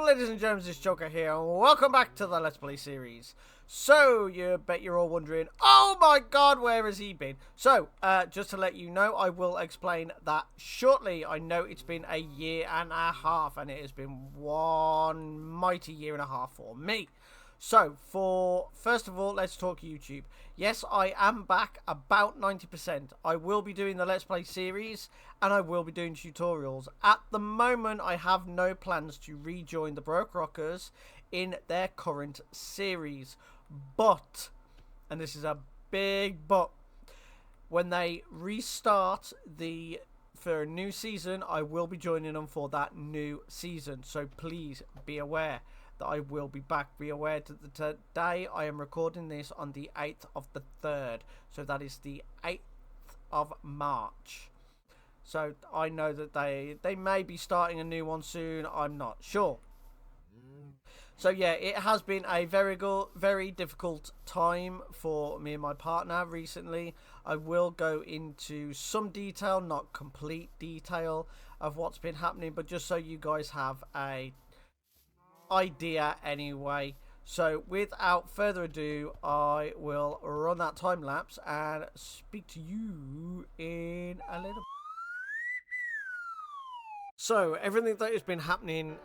ladies and gentlemen, it's Joker here, and welcome back to the Let's Play series. So, you bet you're all wondering, oh my god, where has he been? So, just to let you know, I will explain that shortly. I know it's been a year and a half, and it has been one mighty year and a half for me. So, first of all, let's talk YouTube. Yes, I am back about 90%. I will be doing the Let's Play series, and I will be doing tutorials. At the moment, I have no plans to rejoin the Bedrockers in their current series. But, and this is a big but, when they restart for a new season, I will be joining them for that new season. So please be aware that I will be back. Be aware that today I am recording this on the 8th of the 3rd. So that is the 8th of March. So I know that they may be starting a new one soon. I'm not sure. So yeah, it has been a very difficult time for me and my partner recently. I will go into some detail, not complete detail, of what's been happening, but just so you guys have a idea anyway. So without further ado, I will run that time lapse and speak to you in a little. So everything that has been happening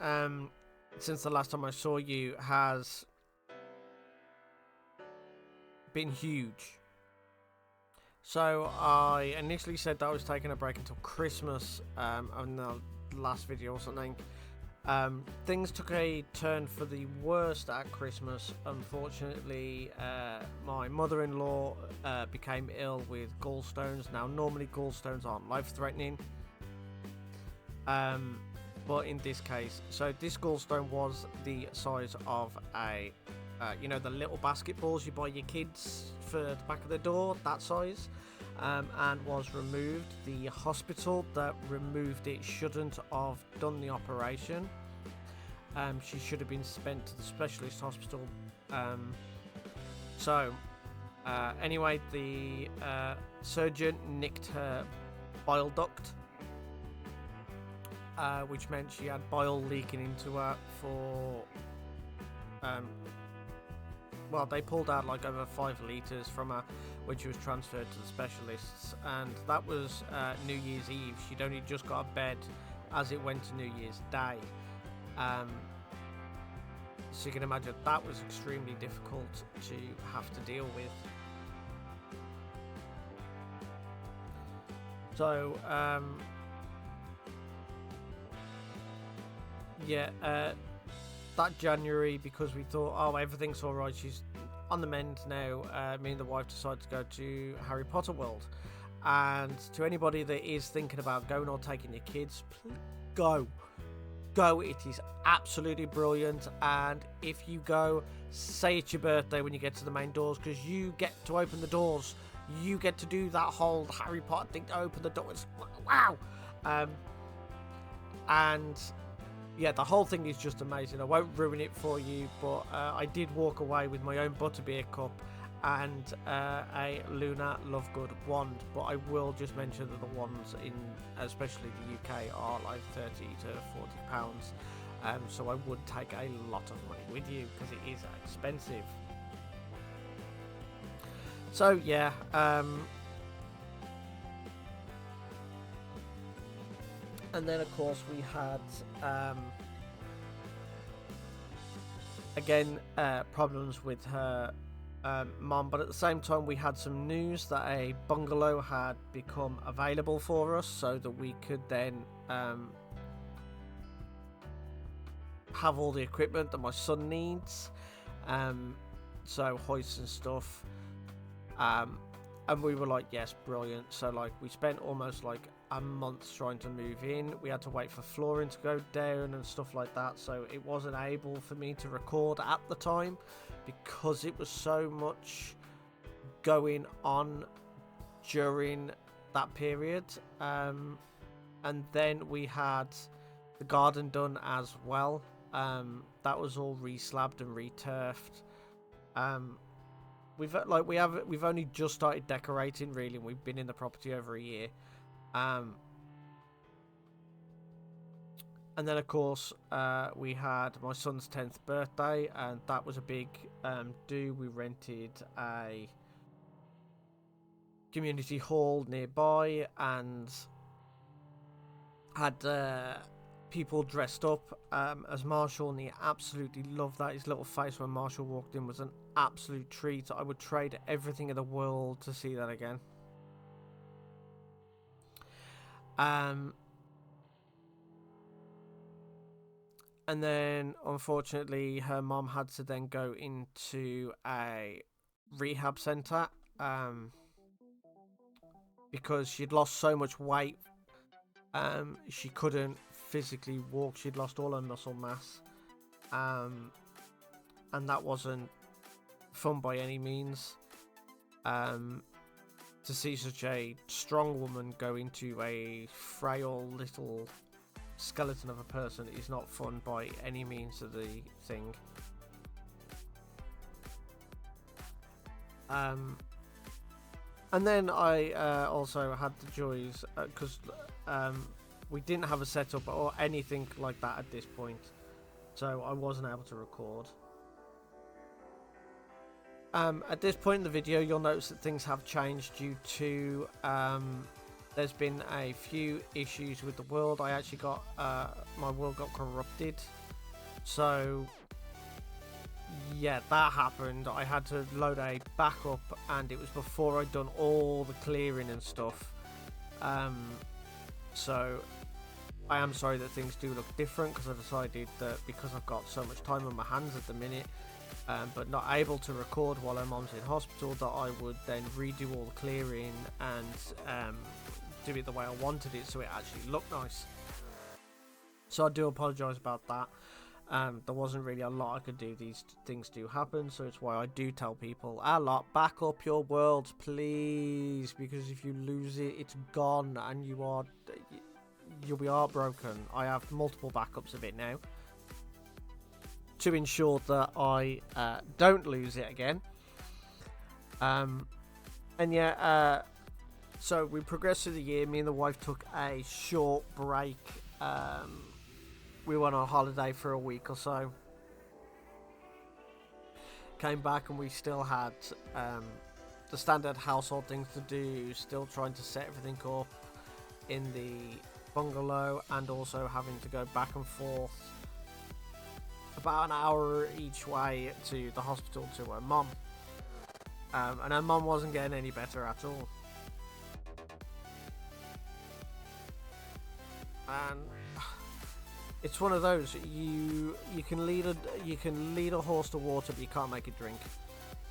since the last time I saw you has been huge. So I initially said that I was taking a break until Christmas on the last video or something. Things took a turn for the worst at Christmas. Unfortunately, my mother-in-law became ill with gallstones. Now, normally gallstones aren't life-threatening, but in this case, so this gallstone was the size of a, the little basketballs you buy your kids for the back of the door, that size, and was removed. The hospital that removed it shouldn't have done the operation. She should have been sent to the specialist hospital. Anyway, the surgeon nicked her bile duct, which meant she had bile leaking into her for they pulled out like over 5 litres from her when she was transferred to the specialists, and that was New Year's Eve. She'd only just got out of bed as it went to New Year's Day. So you can imagine that was extremely difficult to have to deal with. So that January, because we thought, oh, everything's all right, she's on the mend now, me and the wife decided to go to Harry Potter World. And to anybody that is thinking about going or taking your kids, go. It is absolutely brilliant. And if you go, say it's your birthday when you get to the main doors, because you get to open the doors. You get to do that whole Harry Potter thing to open the doors. Wow. And yeah, the whole thing is just amazing. I won't ruin it for you, but I did walk away with my own butterbeer cup and a Luna Lovegood wand. But I will just mention that the wands in especially the UK are like £30 to £40. So I would take a lot of money with you because it is expensive. So yeah, and then of course we had again problems with her mom, but at the same time we had some news that a bungalow had become available for us, so that we could then have all the equipment that my son needs, so hoists and stuff. And we were like, yes, brilliant. So like we spent almost like a month trying to move in. We had to wait for flooring to go down and stuff like that, so it wasn't able for me to record at the time because it was so much going on during that period. And then we had the garden done as well. That was all re-slabbed and re-turfed. We've only just started decorating, really. We've been in the property over a year. And then, of course, we had my son's 10th birthday, and that was a big do. We rented a community hall nearby and had people dressed up as Marshall, and he absolutely loved that. His little face when Marshall walked in was an absolute treat. I would trade everything in the world to see that again. And then, unfortunately, her mom had to then go into a rehab centre because she'd lost so much weight. She couldn't physically walk. She'd lost all her muscle mass. And that wasn't fun by any means. To see such a strong woman go into a frail little skeleton of a person is not fun by any means of the thing. And then I also had the joys because we didn't have a setup or anything like that at this point, so I wasn't able to record. At this point in the video, you'll notice that things have changed due to there's been a few issues with the world. I actually got my world got corrupted, so yeah, that happened. I had to load a backup, and it was before I'd done all the clearing and stuff. So I am sorry that things do look different, because I decided that because I've got so much time on my hands at the minute, but not able to record while her mom's in hospital, that I would then redo all the clearing and do it the way I wanted it, so it actually looked nice. So I do apologise about that. There wasn't really a lot I could do. These things do happen, so it's why I do tell people a lot, back up your worlds, please, because if you lose it, it's gone, and you'll be heartbroken. I have multiple backups of it now to ensure that I don't lose it again. And yeah, so we progressed through the year. Me and the wife took a short break. We went on holiday for a week or so. Came back and we still had the standard household things to do. Still trying to set everything up in the bungalow, and also having to go back and forth about an hour each way to the hospital to her mum. And her mum wasn't getting any better at all. And it's one of those, you can lead a horse to water, but you can't make it drink.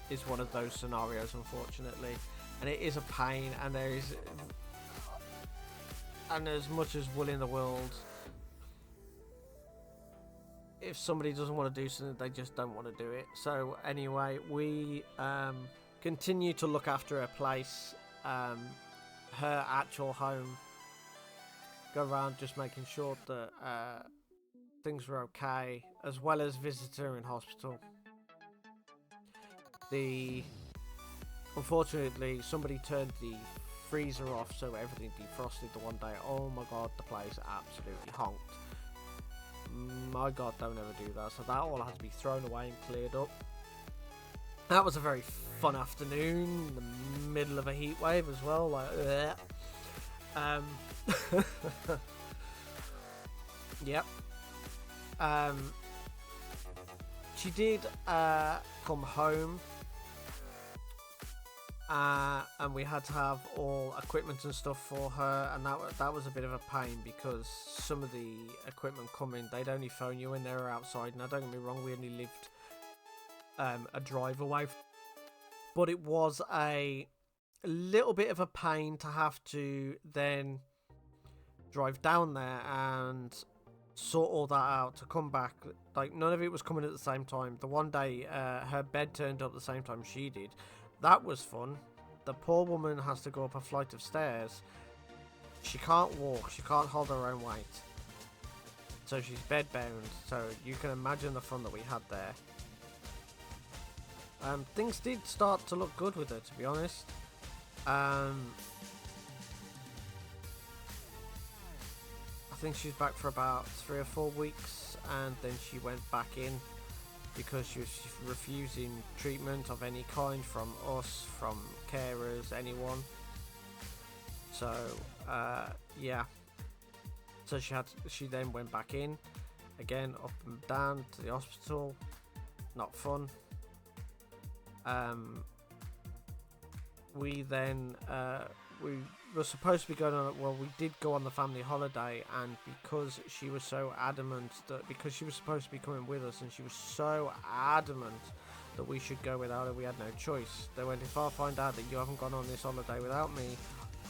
It's one of those scenarios, unfortunately, and it is a pain. And as much as will in the world, if somebody doesn't want to do something, they just don't want to do it. So anyway, we continue to look after her place, her actual home. Go around just making sure that things were okay, as well as visit her in hospital. Unfortunately, somebody turned the freezer off, so everything defrosted the one day. Oh my god, the place absolutely honked. My god, don't ever do that. So that all had to be thrown away and cleared up. That was a very fun afternoon, in the middle of a heat wave as well. Like, yep. She did come home, and we had to have all equipment and stuff for her, and that was a bit of a pain, because some of the equipment coming, they'd only phone you when they were outside. Now don't get me wrong, we only lived a drive away, but it was a little bit of a pain to have to then drive down there and sort all that out to come back. Like, none of it was coming at the same time. The one day her bed turned up the same time she did. That was fun. The poor woman has to go up a flight of stairs. She can't walk, she can't hold her own weight, so she's bed bound. So you can imagine the fun that we had there. Things did start to look good with her, to be honest. I think she's back for about 3 or 4 weeks, and then she went back in because she was refusing treatment of any kind from us, from carers, anyone. So yeah, so she then went back in again, up and down to the hospital. Not fun. We then we were supposed to be going on, well, we did go on the family holiday, and because she was so adamant that, because she was supposed to be coming with us, and she was so adamant that we should go without her, we had no choice. They went, if I find out that you haven't gone on this holiday without me,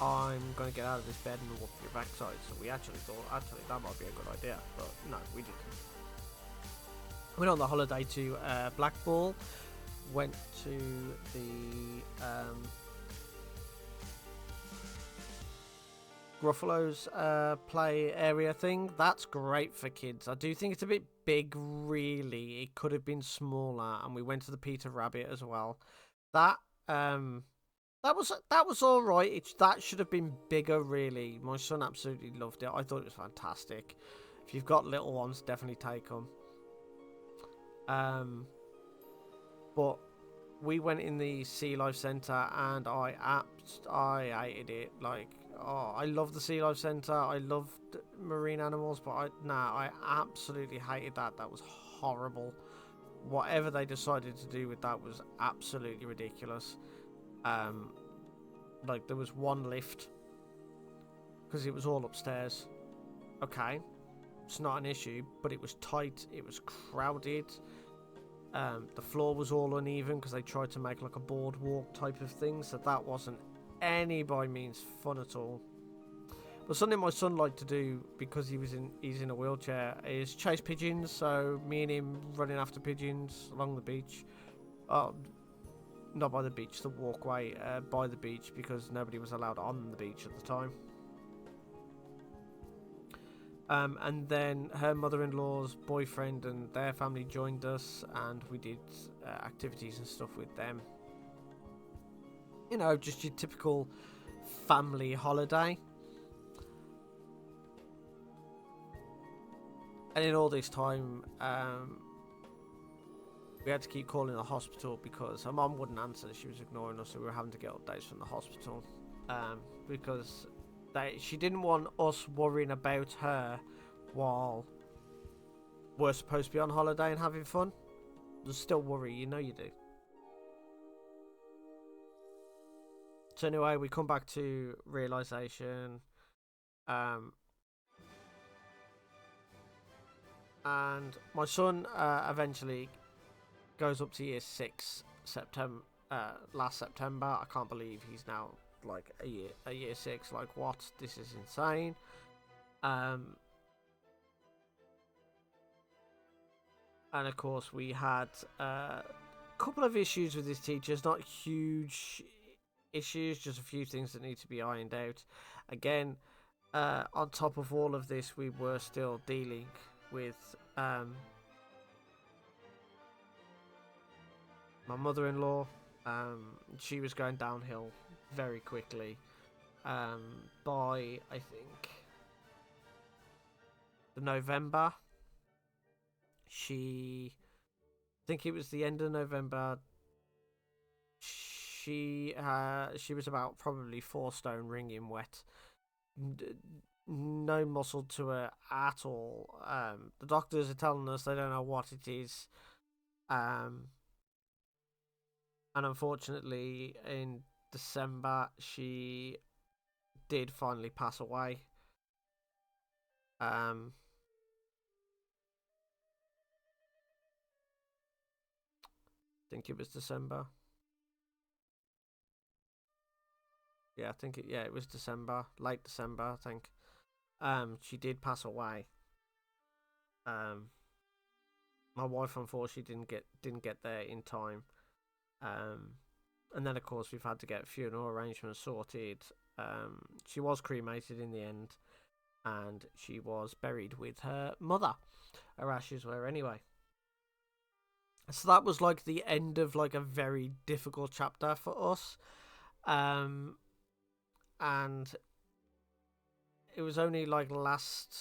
I'm going to get out of this bed and whoop your backside. So we actually thought, that might be a good idea, but no, we didn't. Went on the holiday to Blackball, went to the Gruffalo's play area thing. That's great for kids. I do think it's a bit big, really. It could have been smaller. And we went to the Peter Rabbit as well. That was all right. That should have been bigger, really. My son absolutely loved it. I thought it was fantastic. If you've got little ones, definitely take them. But we went in the Sea Life Centre, and I hated it. Like, oh, I love the Sea Life Centre. I loved marine animals, but I absolutely hated that. That was horrible. Whatever they decided to do with that was absolutely ridiculous. Like, there was one lift because it was all upstairs. Okay, it's not an issue, but it was tight. It was crowded. The floor was all uneven because they tried to make like a boardwalk type of thing, so that wasn't any by means fun at all. But something my son liked to do, because he's in a wheelchair, is chase pigeons. So me and him running after pigeons along the beach. Not by the beach, the walkway by the beach, because nobody was allowed on the beach at the time. And then her mother-in-law's boyfriend and their family joined us, and we did activities and stuff with them. You know, just your typical family holiday. And in all this time, we had to keep calling the hospital because her mum wouldn't answer. She was ignoring us, so we were having to get updates from the hospital. Because she didn't want us worrying about her while we're supposed to be on holiday and having fun. There's still worry, you know you do. So anyway, we come back to realisation. And my son eventually goes up to year 6 last September. I can't believe he's now like a year 6. Like, what? This is insane. And of course we had a couple of issues with his teachers, not huge issues, just a few things that need to be ironed out. Again, on top of all of this, we were still dealing with my mother-in-law. She was going downhill very quickly. By, I think, the November, I think it was the end of November, she was about probably 4 stone wringing wet. No muscle to her at all. The doctors are telling us they don't know what it is. And unfortunately, in December, she did finally pass away. I think it was December. Yeah, it was December, late December, I think. She did pass away. My wife unfortunately didn't get there in time. And then of course we've had to get funeral arrangements sorted. She was cremated in the end, and she was buried with her mother. Her ashes were anyway. So that was like the end of like a very difficult chapter for us. And it was only like last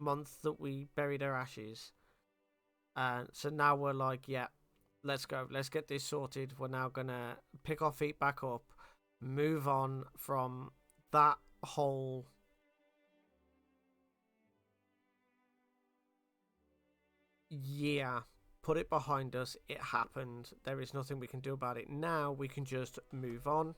month that we buried her ashes. And so now we're like, yeah, let's go. Let's get this sorted. We're now going to pick our feet back up, move on from that whole year. Put it behind us. It happened. There is nothing we can do about it. Now we can just move on.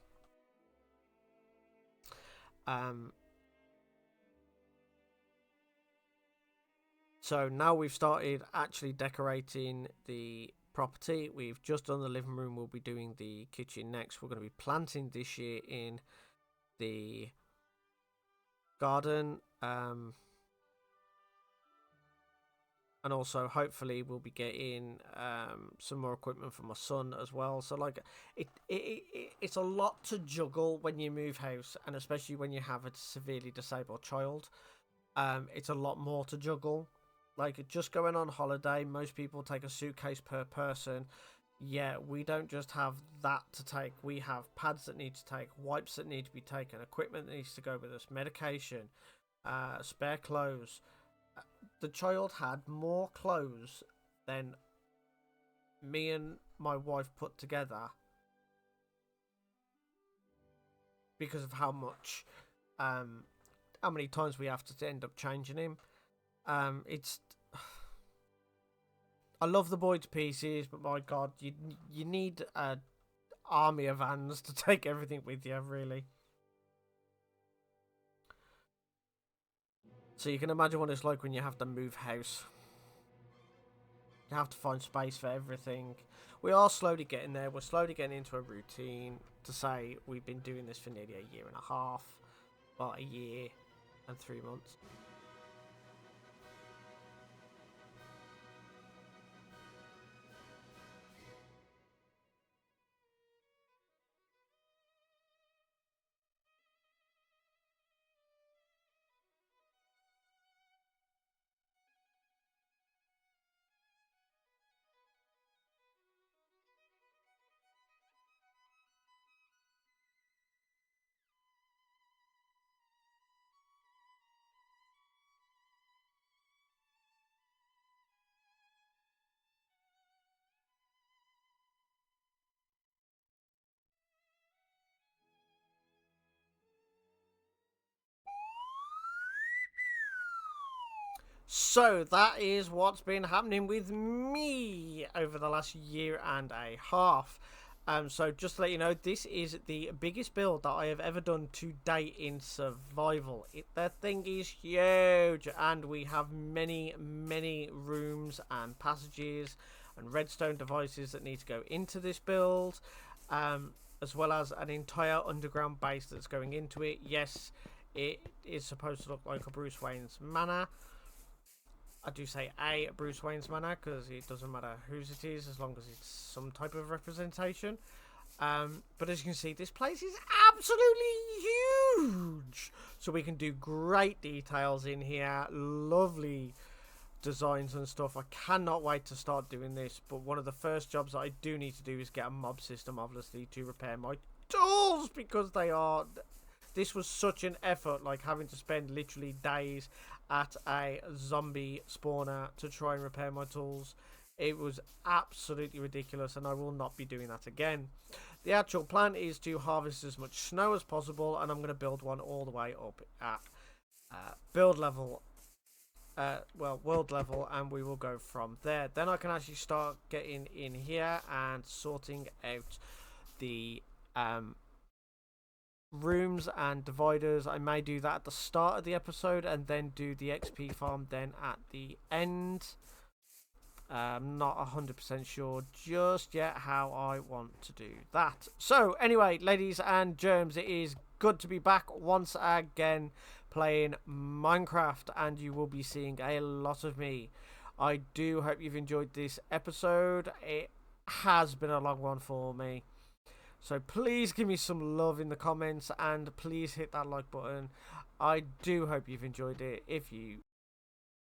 So now we've started actually decorating the property. We've just done the living room. We'll be doing the kitchen next. We're going to be planting this year in the garden. And also hopefully we'll be getting some more equipment for my son as well. So like it's a lot to juggle when you move house, and especially when you have a severely disabled child. It's a lot more to juggle. Like just going on holiday, most people take a suitcase per person. Yeah, we don't just have that to take. We have pads that need to take, wipes that need to be taken, equipment that needs to go with us, medication, spare clothes. The child had more clothes than me and my wife put together because of how many times we have to end up changing him. It's I love the boy to pieces, but my God, you need an army of vans to take everything with you, really. So you can imagine what it's like when you have to move house. You have to find space for everything. We are slowly getting there. We're slowly getting into a routine. To say we've been doing this for nearly a year and a half, about a year and 3 months. So that is what's been happening with me over the last year and a half. So just to let you know, this is the biggest build that I have ever done to date in survival. The thing is huge, and we have many rooms and passages and redstone devices that need to go into this build, as well as an entire underground base that's going into it. Yes, it is supposed to look like a Bruce Wayne's manor. I do say a Bruce Wayne's manor because it doesn't matter whose it is as long as it's some type of representation. But as you can see, this place is absolutely huge. So we can do great details in here. Lovely designs and stuff. I cannot wait to start doing this. But one of the first jobs that I do need to do is get a mob system, obviously, to repair my tools, because they are... This was such an effort, like having to spend literally days at a zombie spawner to try and repair my tools. It was absolutely ridiculous, and I will not be doing that again. The actual plan is to harvest as much snow as possible, and I'm going to build one all the way up at build level, world level, and we will go from there. Then I can actually start getting in here and sorting out the rooms and dividers. I may do that at the start of the episode and then do the XP farm then at the end. I'm not 100% sure just yet how I want to do that. So anyway, ladies and germs, it is good to be back once again playing Minecraft, and you will be seeing a lot of me. I do hope you've enjoyed this episode. It has been a long one for me. So please give me some love in the comments, and please hit that like button. I do hope you've enjoyed it. If you